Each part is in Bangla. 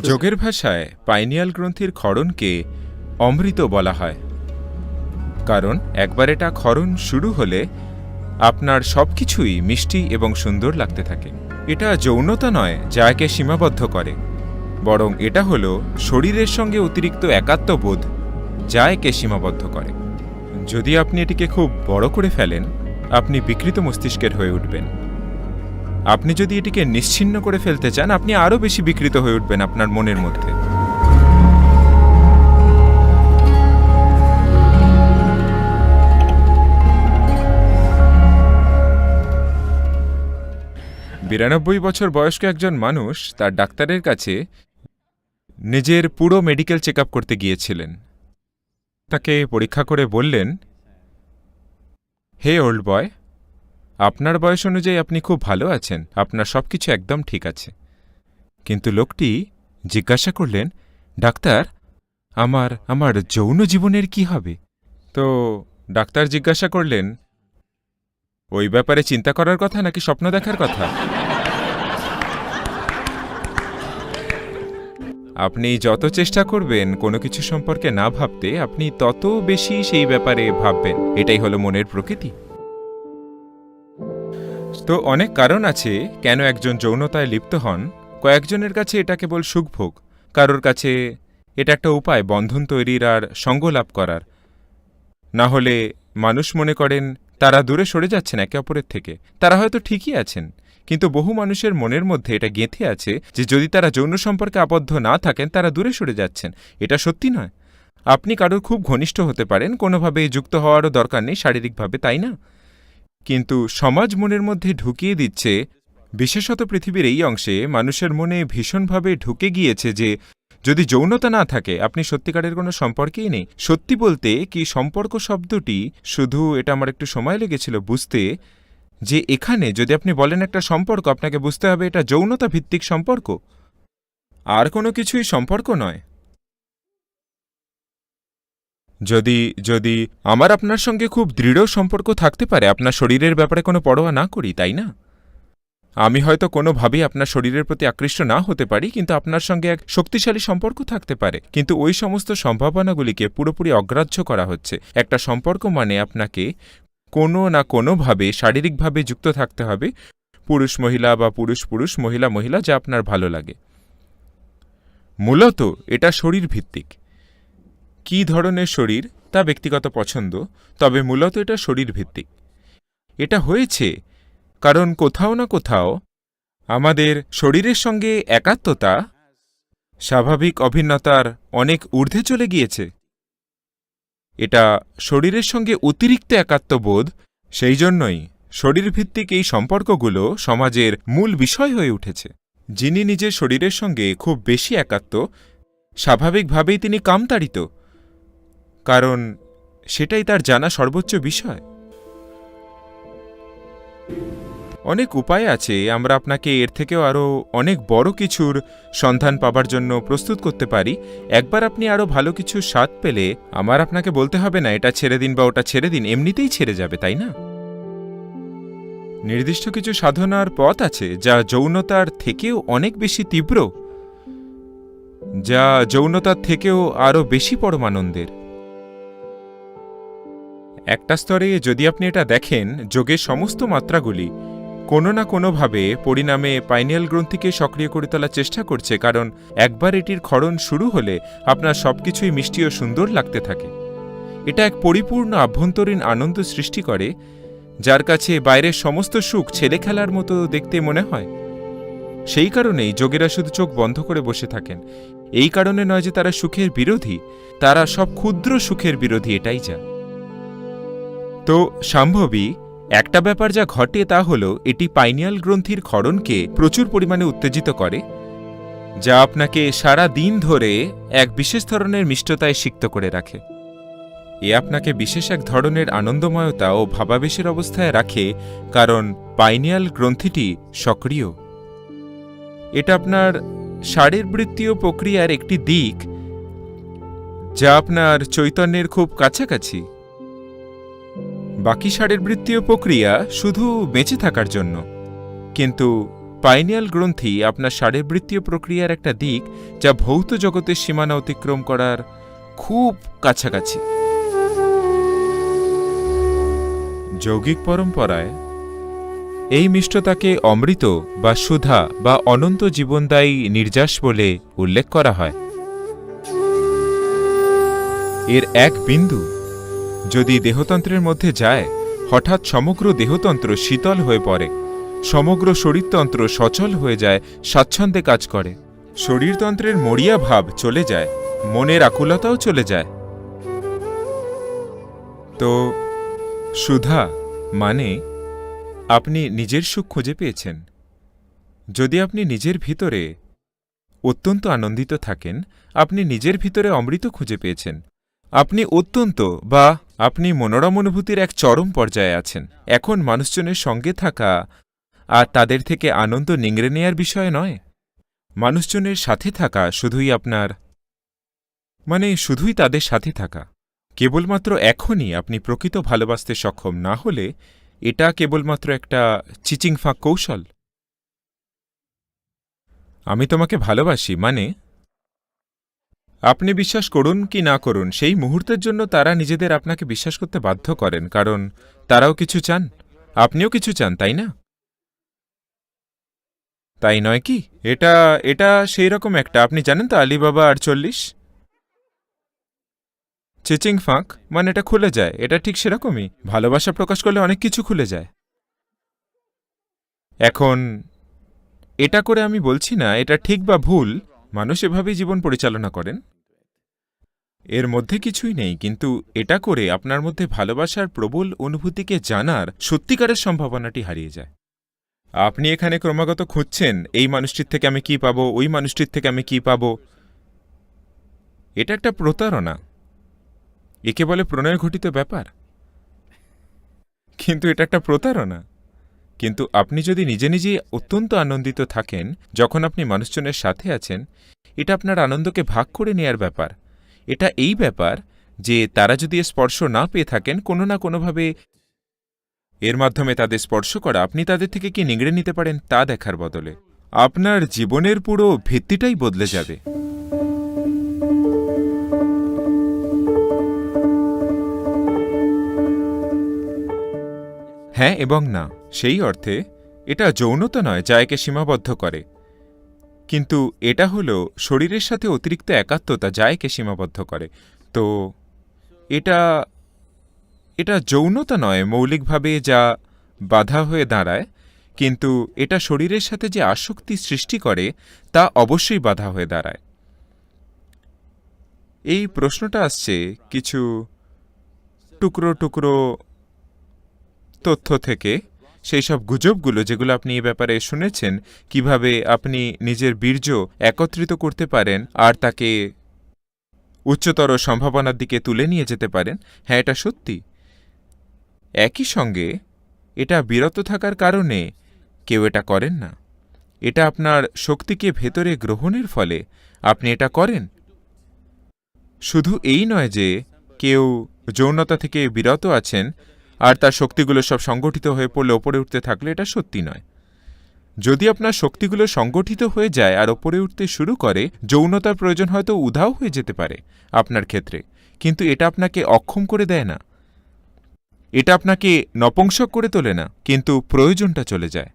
যোগের ভাষায় পাইনিয়াল গ্রন্থির ক্ষরণকে অমৃত বলা হয়, কারণ একবার এটা ক্ষরণ শুরু হলে আপনার সবকিছুই মিষ্টি এবং সুন্দর লাগতে থাকে। এটা যৌনতা নয় যা একে সীমাবদ্ধ করে, বরং এটা হল শরীরের সঙ্গে অতিরিক্ত একাত্মবোধ যা একে সীমাবদ্ধ করে। যদি আপনি এটিকে খুব বড় করে ফেলেন, আপনি বিকৃত মস্তিষ্কের হয়ে উঠবেন। আপনি যদি এটিকে নিশ্চিহ্ন করে ফেলতে চান, আপনি আরও বেশি বিকৃত হয়ে উঠবেন আপনার মনের মধ্যে। বিরানব্বই বছর বয়স্ক একজন মানুষ তার ডাক্তারের কাছে নিজের পুরো মেডিকেল চেক আপ করতে গিয়েছিলেন। তাকে পরীক্ষা করে বললেন, হে ওল্ড বয়, আপনার বয়স অনুযায়ী আপনি খুব ভালো আছেন, আপনার সবকিছু একদম ঠিক আছে। কিন্তু লোকটি জিজ্ঞাসা করলেন, ডাক্তার, আমার যৌন জীবনের কি হবে? তো ডাক্তার জিজ্ঞাসা করলেন, ওই ব্যাপারে চিন্তা করার কথা নাকি স্বপ্ন দেখার কথা? আপনি যত চেষ্টা করবেন কোনো কিছু সম্পর্কে না ভাবতে, আপনি তত বেশি সেই ব্যাপারে ভাববেন। এটাই হলো মনের প্রকৃতি। তো অনেক কারণ আছে কেন একজন যৌনতায় লিপ্ত হন। কয়েকজনের কাছে এটা কেবল সুখভোগ, কারোর কাছে এটা একটা উপায় বন্ধন তৈরির আর সঙ্গ লাভ করার। না হলে মানুষ মনে করেন তারা দূরে সরে যাচ্ছেন একে অপরের থেকে। তারা হয়তো ঠিকই আছেন, কিন্তু বহু মানুষের মনের মধ্যে এটা গেঁথে আছে যে যদি তারা যৌন সম্পর্কে আবদ্ধ না থাকেন তারা দূরে সরে যাচ্ছেন। এটা সত্যি নয়। আপনি কারোর খুব ঘনিষ্ঠ হতে পারেন, কোনোভাবে যুক্ত হওয়ারও দরকার নেই শারীরিকভাবে, তাই না? কিন্তু সমাজ মনের মধ্যে ঢুকিয়ে দিচ্ছে, বিশেষত পৃথিবীর এই অংশে মানুষের মনে ভীষণভাবে ঢুকে গিয়েছে যে যদি যৌনতা না থাকে আপনি সত্যিকারের কোনো সম্পর্কেই নেই। সত্যি বলতে কি, সম্পর্ক শব্দটি শুধু, এটা আমার একটু সময় লেগেছিল বুঝতে, যে এখানে যদি আপনি বলেন একটা সম্পর্ক, আপনাকে বুঝতে হবে এটা যৌনতা ভিত্তিক সম্পর্ক, আর কোনো কিছুই সম্পর্ক নয়। যদি যদি আমার আপনার সঙ্গে খুব দৃঢ় সম্পর্ক থাকতে পারে, আপনার শরীরের ব্যাপারে কোনো পরোয়া না করি, তাই না? আমি হয়তো কোনোভাবেই আপনার শরীরের প্রতি আকৃষ্ট না হতে পারি, কিন্তু আপনার সঙ্গে এক শক্তিশালী সম্পর্ক থাকতে পারে। কিন্তু ওই সমস্ত সম্ভাবনাগুলিকে পুরোপুরি অগ্রাহ্য করা হচ্ছে। একটা সম্পর্ক মানে আপনাকে কোনো না কোনোভাবে শারীরিকভাবে যুক্ত থাকতে হবে, পুরুষ মহিলা বা পুরুষ পুরুষ, মহিলা মহিলা, যা আপনার ভালো লাগে। মূলত এটা শরীর ভিত্তিক। কী ধরনের শরীর তা ব্যক্তিগত পছন্দ, তবে মূলত এটা শরীর ভিত্তিক। এটা হয়েছে কারণ কোথাও না কোথাও আমাদের শরীরের সঙ্গে একাত্মতা স্বাভাবিক অভিন্নতার অনেক ঊর্ধ্বে চলে গিয়েছে। এটা শরীরের সঙ্গে অতিরিক্ত একাত্মবোধ, সেই জন্যই শরীরভিত্তিক এই সম্পর্কগুলো সমাজের মূল বিষয় হয়ে উঠেছে। যিনি নিজের শরীরের সঙ্গে খুব বেশি একাত্ম, স্বাভাবিকভাবেই তিনি কামতাড়িত, কারণ সেটাই তার জানা সর্বোচ্চ বিষয়। অনেক উপায় আছে, আমরা আপনাকে এর থেকেও আরও অনেক বড় কিছুর সন্ধান পাবার জন্য প্রস্তুত করতে পারি। একবার আপনি আরও ভালো কিছু স্বাদ পেলে আমার আপনাকে বলতে হবে না এটা ছেড়ে দিন বা ওটা ছেড়ে দিন, এমনিতেই ছেড়ে যাবে, তাই না? নির্দিষ্ট কিছু সাধনার পথ আছে যা যৌনতার থেকেও অনেক বেশি তীব্র, যা যৌনতার থেকেও আরও বেশি পরমানন্দের। একটা স্তরে যদি আপনি এটা দেখেন, যোগের সমস্ত মাত্রাগুলি কোনো না কোনোভাবে পরিণামে পাইনিয়াল গ্রন্থিকে সক্রিয় করে তোলার চেষ্টা করছে, কারণ একবার এটির ক্ষরণ শুরু হলে আপনার সবকিছুই মিষ্টি ও সুন্দর লাগতে থাকে। এটা এক পরিপূর্ণ আভ্যন্তরীণ আনন্দ সৃষ্টি করে, যার কাছে বাইরের সমস্ত সুখ ছেলে খেলার মতো দেখতে মনে হয়। সেই কারণেই যোগীরা শুধু চোখ বন্ধ করে বসে থাকেন। এই কারণে নয় যে তারা সুখের বিরোধী, তারা সব ক্ষুদ্র সুখের বিরোধী, এটাই যা। তো সম্ভবই একটা ব্যাপার যা ঘটে তা হল এটি পাইনিয়াল গ্রন্থির ক্ষরণকে প্রচুর পরিমাণে উত্তেজিত করে, যা আপনাকে সারা দিন ধরে এক বিশেষ ধরনের মিষ্টতায় সিক্ত করে রাখে। এ আপনাকে বিশেষ এক ধরনের আনন্দময়তা ও ভাবাবেশের অবস্থায় রাখে, কারণ পাইনিয়াল গ্রন্থিটি সক্রিয়। এটা আপনার শারীরবৃত্তীয় প্রক্রিয়ার একটি দিক যা আপনার চৈতন্যের খুব কাছাকাছি। বাকি শারীরবৃত্তীয় প্রক্রিয়া শুধু বেঁচে থাকার জন্য, কিন্তু পাইনিয়াল গ্রন্থি আপনার শারীরবৃত্তীয় প্রক্রিয়ার একটা দিক যা ভৌত জগতের সীমানা অতিক্রম করার খুব কাছাকাছি। যৌগিক পরম্পরায় এই মিষ্টতাকে অমৃত বা সুধা বা অনন্ত জীবনদায়ী নির্যাস বলে উল্লেখ করা হয়। এর এক বিন্দু যদি দেহতন্ত্রের মধ্যে যায়, হঠাৎ সমগ্র দেহতন্ত্র শীতল হয়ে পড়ে, সমগ্র শরীরতন্ত্র সচল হয়ে যায়, স্বাচ্ছন্দ্যে কাজ করে, শরীরতন্ত্রের মরিয়া ভাব চলে যায়, মনের আকুলতাও চলে যায়। তো সুধা মানে আপনি নিজের সুখ খুঁজে পেয়েছেন। যদি আপনি নিজের ভিতরে অত্যন্ত আনন্দিত থাকেন, আপনি নিজের ভিতরে অমৃত খুঁজে পেয়েছেন। আপনি অত্যন্ত বা আপনি মনোরম অনুভূতির এক চরম পর্যায়ে আছেন। এখন মানুষজনের সঙ্গে থাকা আর তাদের থেকে আনন্দ নিংড়ে নেয়ার বিষয় নয়। মানুষজনের সাথে থাকা শুধুই আপনার শুধুই তাদের সাথে থাকা। কেবলমাত্র এখনই আপনি প্রকৃত ভালোবাসতে সক্ষম না হলে এটা কেবলমাত্র একটা চিচিংফাঁক কৌশল। আমি তোমাকে ভালোবাসি আপনি বিশ্বাস করুন কি না করুন, সেই মুহূর্তের জন্য তারা নিজেদের আপনাকে বিশ্বাস করতে বাধ্য করেন, কারণ তারাও কিছু চান, আপনিও কিছু চান, তাই না? তাই নয় কি? এটা এটা সেই রকম একটা, আপনি জানেন তো আলিবাবা 48 চিচিংফাঁক এটা খুলে যায়। এটা ঠিক সেরকমই, ভালোবাসা প্রকাশ করলে অনেক কিছু খুলে যায়। এখন এটা করে আমি বলছি না এটা ঠিক বা ভুল, মানুষ এভাবেই জীবন পরিচালনা করেন, এর মধ্যে কিছুই নেই, কিন্তু এটা করে আপনার মধ্যে ভালোবাসার প্রবল অনুভূতিকে জানার সত্যিকারের সম্ভাবনাটি হারিয়ে যায়। আপনি এখানে ক্রমাগত খুঁজছেন এই মানুষটির থেকে আমি কি পাবো, ওই মানুষটির থেকে আমি কি পাবো। এটা একটা প্রতারণা, একে বলে প্রণয় ঘটিত ব্যাপার, কিন্তু এটা একটা প্রতারণা। কিন্তু আপনি যদি নিজে নিজে অত্যন্ত আনন্দিত থাকেন যখন আপনি মানুষজনের সাথে আছেন, এটা আপনার আনন্দকে ভাগ করে নেয়ার ব্যাপার। এটা এই ব্যাপার যে তারা যদি স্পর্শ না পেয়ে থাকেন, কোনো না কোনোভাবে এর মাধ্যমে তাদের স্পর্শ করা আপনি তাদের থেকে কি নিংড়ে নিতে পারেন তা দেখার বদলে আপনার জীবনের পুরো ভিত্তিটাই বদলে যাবে। হ্যাঁ এবং না, সেই অর্থে এটা যৌনতা নয় যা একে সীমাবদ্ধ করে, কিন্তু এটা হলো শরীরের সাথে অতিরিক্ত একাত্মতা যা একে সীমাবদ্ধ করে। তো এটা এটা যৌনতা নয় মৌলিকভাবে যা বাধা হয়ে দাঁড়ায়, কিন্তু এটা শরীরের সাথে যে আসক্তি সৃষ্টি করে তা অবশ্যই বাধা হয়ে দাঁড়ায়। এই প্রশ্নটা আসছে কিছু টুকরো টুকরো তথ্য থেকে, সেই সব গুজবগুলো যেগুলো আপনি এ ব্যাপারে শুনেছেন, কিভাবে আপনি নিজের বীর্য একত্রিত করতে পারেন আর তাকে উচ্চতর সম্ভাবনার দিকে তুলে নিয়ে যেতে পারেন। হ্যাঁ, এটা সত্যি। একই সঙ্গে এটা বিরত থাকার কারণে কেউ এটা করেন না। এটা আপনার শক্তিকে ভেতরে গ্রহণের ফলে আপনি এটা করেন। শুধু এই নয় যে কেউ যৌনতা থেকে বিরত আছেন আর তার শক্তিগুলো সব সংগঠিত হয়ে পড়লে ওপরে উঠতে থাকলে, এটা সত্যি নয়। যদি আপনার শক্তিগুলো সংগঠিত হয়ে যায় আর ওপরে উঠতে শুরু করে, যৌনতার প্রয়োজন হয়তো উধাও হয়ে যেতে পারে আপনার ক্ষেত্রে, কিন্তু এটা আপনাকে অক্ষম করে দেয় না, এটা আপনাকে নপুংসক করে তোলে না, কিন্তু প্রয়োজনটা চলে যায়।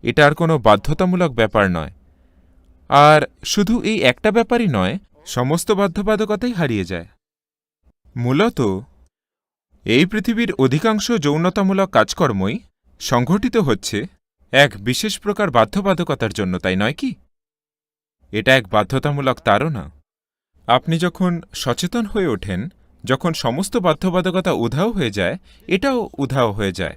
এটা আর কোনো বাধ্যতামূলক ব্যাপার নয়। আর শুধু এই একটা ব্যাপারই নয়, সমস্ত বাধ্যবাধকতাই হারিয়ে যায়। মূলত এই পৃথিবীর অধিকাংশ যৌনতামূলক কাজকর্মই সংঘটিত হচ্ছে এক বিশেষ প্রকার বাধ্যবাধকতার জন্য, তাই নয় কি? এটা এক বাধ্যতামূলক তাড়না। আপনি যখন সচেতন হয়ে ওঠেন, যখন সমস্ত বাধ্যবাধকতা উধাও হয়ে যায়, এটাও উধাও হয়ে যায়।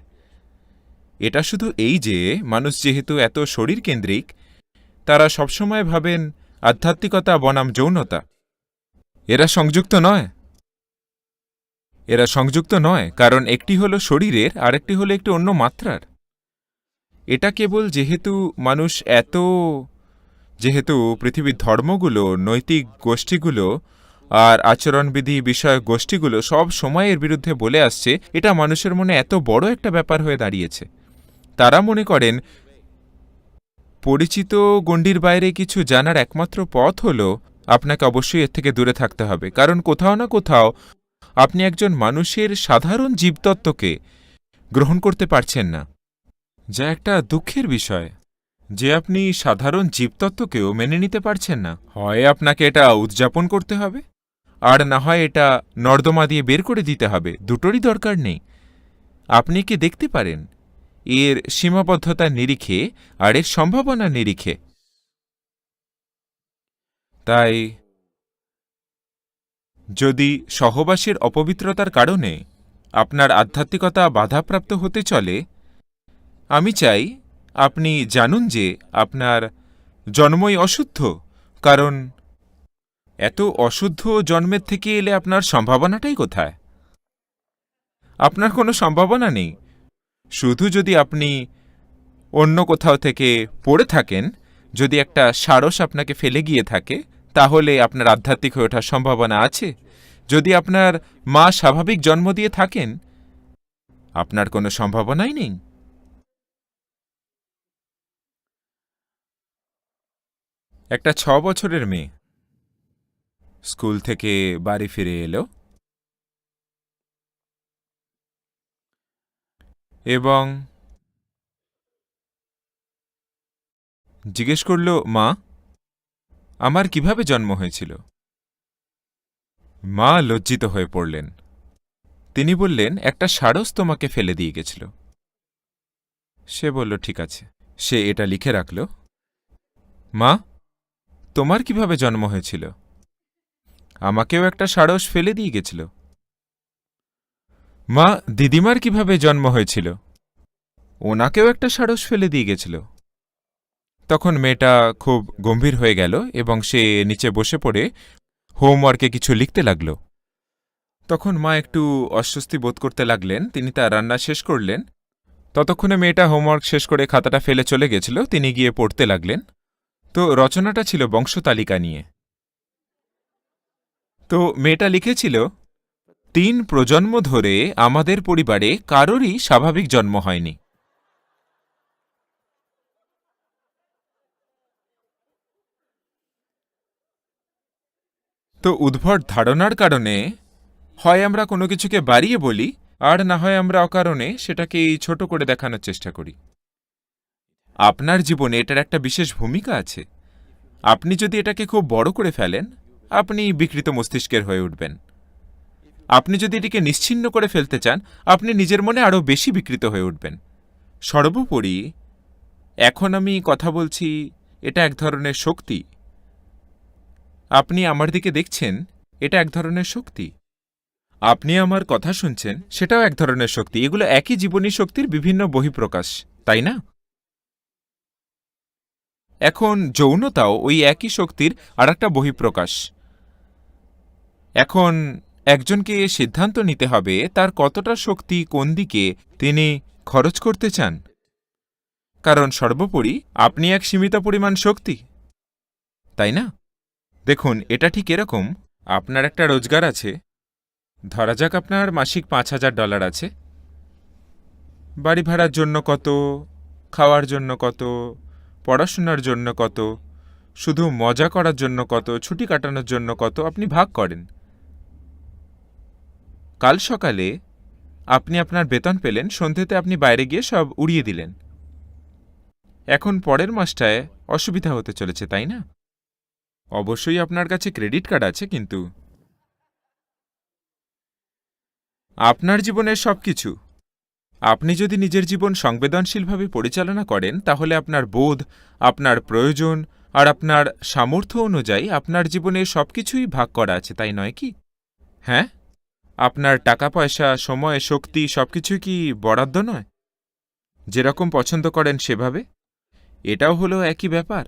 এটা শুধু এই যে মানুষ যেহেতু এত শরীরকেন্দ্রিক, তারা সবসময় ভাবেন আধ্যাত্মিকতা বনাম যৌনতা। এরা সংযুক্ত নয়, কারণ একটি হলো শরীরের, আরেকটি হলো একটি অন্য মাত্রার। এটা কেবল যেহেতু পৃথিবীর ধর্মগুলো, নৈতিক গোষ্ঠীগুলো আর আচরণবিধি বিষয়ক গোষ্ঠীগুলো সব সময় এর বিরুদ্ধে বলে আসছে, এটা মানুষের মনে এত বড় একটা ব্যাপার হয়ে দাঁড়িয়েছে। তারা মনে করেন পরিচিত গণ্ডির বাইরে কিছু জানার একমাত্র পথ হল আপনাকে অবশ্যই এর থেকে দূরে থাকতে হবে, কারণ কোথাও না কোথাও আপনি একজন মানুষের সাধারণ জীবতত্ত্বকে গ্রহণ করতে পারছেন না, যা একটা দুঃখের বিষয় যে আপনি সাধারণ জীবতত্ত্বকেও মেনে নিতে পারছেন না। হয় আপনাকে এটা উদযাপন করতে হবে, আর না হয় এটা নর্দমা দিয়ে বের করে দিতে হবে। দুটোরই দরকার নেই। আপনি কি দেখতে পারেন এর সীমাবদ্ধতার নিরিখে আর এর সম্ভাবনার নিরিখে? তাই যদি সহবাসের অপবিত্রতার কারণে আপনার আধ্যাত্মিকতা বাধাপ্রাপ্ত হতে চলে, আমি চাই আপনি জানুন যে আপনার জন্মই অশুদ্ধ, কারণ এত অশুদ্ধ জন্মের থেকে এলে আপনার সম্ভাবনাটাই কোথায়? আপনার কোনো সম্ভাবনা নেই। শুধু যদি আপনি অন্য কোথাও থেকে পড়ে থাকেন, যদি একটা সারস আপনাকে ফেলে গিয়ে থাকে, তাহলে আপনার আধ্যাত্মিক হয়ে ওঠার সম্ভাবনা আছে। যদি আপনার মা স্বাভাবিক জন্ম দিয়ে থাকেন, আপনার কোনো সম্ভাবনাই নেই। একটা 6 বছরের মেয়ে স্কুল থেকে বাড়ি ফিরে এলো এবং জিজ্ঞেস করল, মা, আমার কিভাবে জন্ম হয়েছিল? মা লজ্জিত হয়ে পড়লেন। তিনি বললেন, একটা সারস তোমাকে ফেলে দিয়ে গেছিল। সে বলল, ঠিক আছে। সে এটা লিখে রাখল, মা, তোমার কিভাবে জন্ম হয়েছিল? আমাকেও একটা সারস ফেলে দিয়ে গেছিল। মা, দিদিমার কিভাবে জন্ম হয়েছিল? ওনাকেও একটা সারস ফেলে দিয়ে গেছিল। তখন মেয়েটা খুব গম্ভীর হয়ে গেল এবং সে নিচে বসে পড়ে হোমওয়ার্কে কিছু লিখতে লাগল। তখন মা একটু অস্বস্তি বোধ করতে লাগলেন। তিনি তার রান্না শেষ করলেন। ততক্ষণে মেয়েটা হোমওয়ার্ক শেষ করে খাতাটা ফেলে চলে গেছিল। তিনি গিয়ে পড়তে লাগলেন। তো রচনাটা ছিল বংশতালিকা নিয়ে। তো মেয়েটা লিখেছিল, 3 প্রজন্ম ধরে আমাদের পরিবারে কারোরই স্বাভাবিক জন্ম হয়নি। তো উদ্ভট ধারণার কারণে হয় আমরা কোনো কিছুকে বাড়িয়ে বলি, আর না হয় আমরা অকারণে সেটাকে ছোট করে দেখানোর চেষ্টা করি। আপনার জীবনে এটার একটা বিশেষ ভূমিকা আছে। আপনি যদি এটাকে খুব বড় করে ফেলেন, আপনি বিকৃত মস্তিষ্কের হয়ে উঠবেন। আপনি যদি এটিকে নিশ্চিহ্ন করে ফেলতে চান, আপনি নিজের মনে আরও বেশি বিকৃত হয়ে উঠবেন। সর্বোপরি এখন আমি কথা বলছি, এটা এক ধরনের শক্তি। আপনি আমার দিকে দেখছেন, এটা এক ধরনের শক্তি। আপনি আমার কথা শুনছেন, সেটাও এক ধরনের শক্তি। এগুলো একই জীবনী শক্তির বিভিন্ন বহিঃপ্রকাশ, তাই না? এখন যৌনতাও ওই একই শক্তির আর একটা বহিঃপ্রকাশ। এখন একজনকে সিদ্ধান্ত নিতে হবে তার কতটা শক্তি কোন দিকে তিনি খরচ করতে চান, কারণ সর্বোপরি আপনি এক সীমিত পরিমাণ শক্তি, তাই না? দেখুন, এটা ঠিক এরকম, আপনার একটা রোজগার আছে। ধরা যাক আপনার মাসিক $5,000 আছে। বাড়ি ভাড়ার জন্য কত, খাওয়ার জন্য কত, পড়াশোনার জন্য কত, শুধু মজা করার জন্য কত, ছুটি কাটানোর জন্য কত আপনি ভাগ করেন। কাল সকালে আপনি আপনার বেতন পেলেন, সন্ধেতে আপনি বাইরে গিয়ে সব উড়িয়ে দিলেন। এখন পরের মাসটায় অসুবিধা হতে চলেছে, তাই না? অবশ্যই আপনার কাছে ক্রেডিট কার্ড আছে, কিন্তু আপনার জীবনের সবকিছু, আপনি যদি নিজের জীবন সংবেদনশীলভাবে পরিচালনা করেন, তাহলে আপনার বোধ, আপনার প্রয়োজন আর আপনার সামর্থ্য অনুযায়ী আপনার জীবনের সবকিছুই ভাগ করা আছে, তাই নয় কি? হ্যাঁ, আপনার টাকা পয়সা, সময়, শক্তি সবকিছু কি বরাদ্দ নয়? যেরকম পছন্দ করেন সেভাবে। এটাও হলো একই ব্যাপার।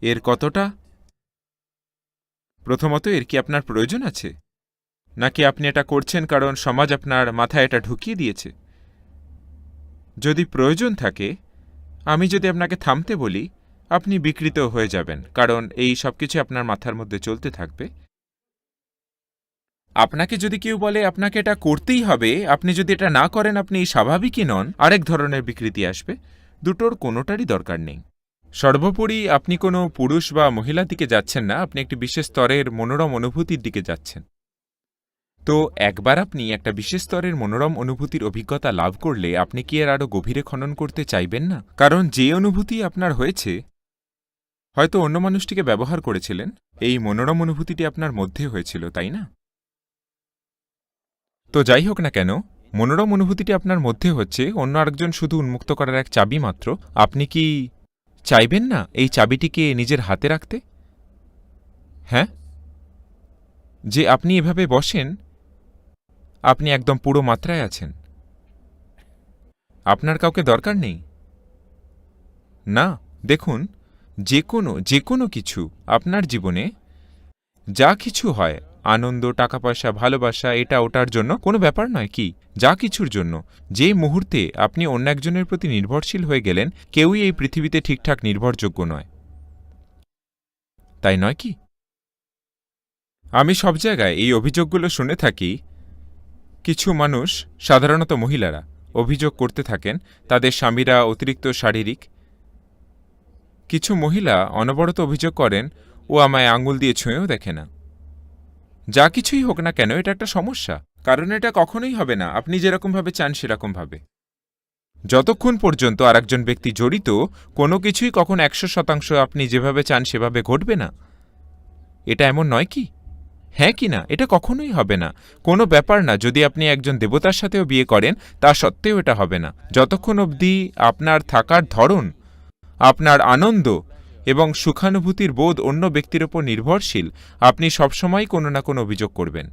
এর কতটা? প্রথমত, এর কি আপনার প্রয়োজন আছে, নাকি আপনি এটা করছেন কারণ সমাজ আপনার মাথায় এটা ঢুকিয়ে দিয়েছে? যদি প্রয়োজন থাকে, আমি যদি আপনাকে থামতে বলি, আপনি বিকৃত হয়ে যাবেন, কারণ এই সবকিছু আপনার মাথার মধ্যে চলতে থাকবে। আপনাকে যদি কেউ বলে আপনাকে এটা করতেই হবে, আপনি যদি এটা না করেন আপনি স্বাভাবিকই নন, আরেক ধরনের বিকৃতি আসবে। দুটোর কোনোটারই দরকার নেই। সর্বোপরি আপনি কোনো পুরুষ বা মহিলার দিকে যাচ্ছেন না, আপনি একটি বিশেষ স্তরের মনোরম অনুভূতির দিকে যাচ্ছেন। তো একবার আপনি একটা বিশেষ স্তরের মনোরম অনুভূতির অভিজ্ঞতা লাভ করলে আপনি কি এর আরও গভীরে খনন করতে চাইবেন না? কারণ যে অনুভূতি আপনার হয়েছে, হয়তো অন্য মানুষটিকে ব্যবহার করেছিলেন, এই মনোরম অনুভূতিটি আপনার মধ্যে হয়েছিল, তাই না? তো যাই হোক না কেন, মনোরম অনুভূতিটি আপনার মধ্যে হচ্ছে, অন্য আরেকজন শুধু উন্মুক্ত করার এক চাবি মাত্র। আপনি কি চাইবেন না এই চাবিটিকে নিজের হাতে রাখতে? হ্যাঁ, যে আপনি এভাবে বসেন, আপনি একদম পুরো মাত্রায় আছেন, আপনার কাউকে দরকার নেই। না, দেখুন, যে কোনো কিছু আপনার জীবনে যা কিছু হয়, আনন্দ, টাকা পয়সা, ভালোবাসা, এটা ওটার জন্য কোনো ব্যাপার নয় কি? যা কিছুর জন্য যে মুহূর্তে আপনি অন্য একজনের প্রতি নির্ভরশীল হয়ে গেলেন, কেউই এই পৃথিবীতে ঠিকঠাক নির্ভরযোগ্য নয়, তাই নয় কি? আমি সব জায়গায় এই অভিযোগগুলো শুনে থাকি। কিছু মানুষ, সাধারণত মহিলারা, অভিযোগ করতে থাকেন তাদের স্বামীরা অতিরিক্ত শারীরিক। কিছু মহিলা অনবরত অভিযোগ করেন, ও আমায় আঙুল দিয়ে ছুঁয়েও দেখে না। যা কিছুই হোক না কেন, এটা একটা সমস্যা, কারণ এটা কখনোই হবে না আপনি যেরকমভাবে চান সেরকমভাবে। যতক্ষণ পর্যন্ত আরেকজন ব্যক্তি জড়িত, কোনো কিছুই কখন 100% আপনি যেভাবে চান সেভাবে ঘটবে না। এটা এমন নয় কি? হ্যাঁ কি না? এটা কখনোই হবে না। কোনো ব্যাপার না যদি আপনি একজন দেবতার সাথেও বিয়ে করেন, তা সত্ত্বেও এটা হবে না, যতক্ষণ অবধি আপনার থাকার ধরন, আপনার আনন্দ এবং সুখানুভূতির বোধ অন্য ব্যক্তির ওপর নির্ভরশীল। আপনি সবসময় কোনো না কোনো অভিযোগ করবেন।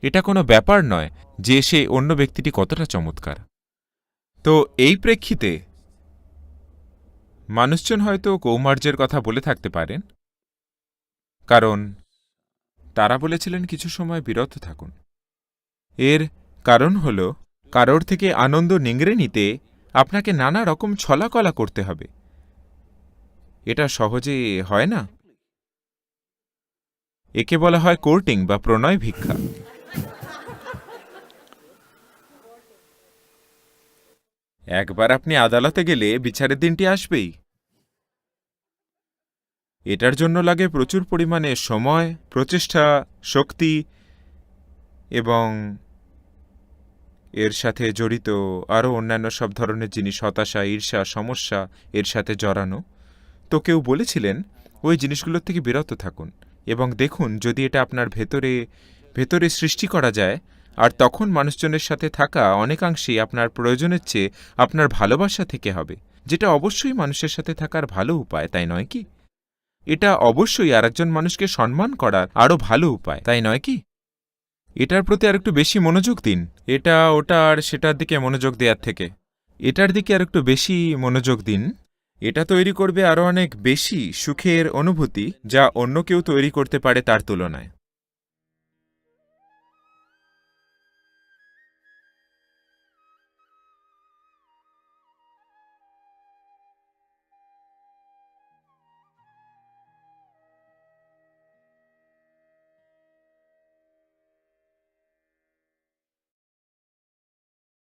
এটা কোনো ব্যাপার নয় যে সে অন্য ব্যক্তিটি কতটা চমৎকার। তো এই প্রেক্ষিতে মানুষজন হয়তো কৌমার্যের কথা বলে থাকতে পারেন, কারণ তারা বলেছিলেন কিছু সময় বিরত থাকুন। এর কারণ হল, কারোর থেকে আনন্দ নিংড়ে নিতে আপনাকে নানা রকম ছলাকলা করতে হবে। এটা সহজে হয় না। একে বলা হয় কোর্টিং বা প্রণয় ভিক্ষা। একবার আপনি আদালতে গেলে বিচারের দিনটি আসবেই। এটার জন্য লাগে প্রচুর পরিমাণে সময়, প্রচেষ্টা, শক্তি, এবং এর সাথে জড়িত আরও অন্যান্য সব ধরনের জিনিস, হতাশা, ঈর্ষা, সমস্যা এর সাথে জড়ানো। তো কেউ বলেছিলেন ওই জিনিসগুলোর থেকে বিরত থাকুন এবং দেখুন যদি এটা আপনার ভেতরে সৃষ্টি করা যায়, আর তখন মানুষজনের সাথে থাকা অনেকাংশেই আপনার প্রয়োজনের চেয়ে আপনার ভালোবাসা থেকে হবে, যেটা অবশ্যই মানুষের সাথে থাকার ভালো উপায়, তাই নয় কি? এটা অবশ্যই আরেকজন মানুষকে সম্মান করার আরও ভালো উপায়, তাই নয় কি? এটার প্রতি আরেকটু বেশি মনোযোগ দিন, এটা ওটা আর সেটার দিকে মনোযোগ দেওয়ার থেকে এটার দিকে আরেকটু বেশি মনোযোগ দিন। এটা তৈরি করবে আরও অনেক বেশি সুখের অনুভূতি, যা অন্য কেউ তৈরি করতে পারে তার তুলনায়।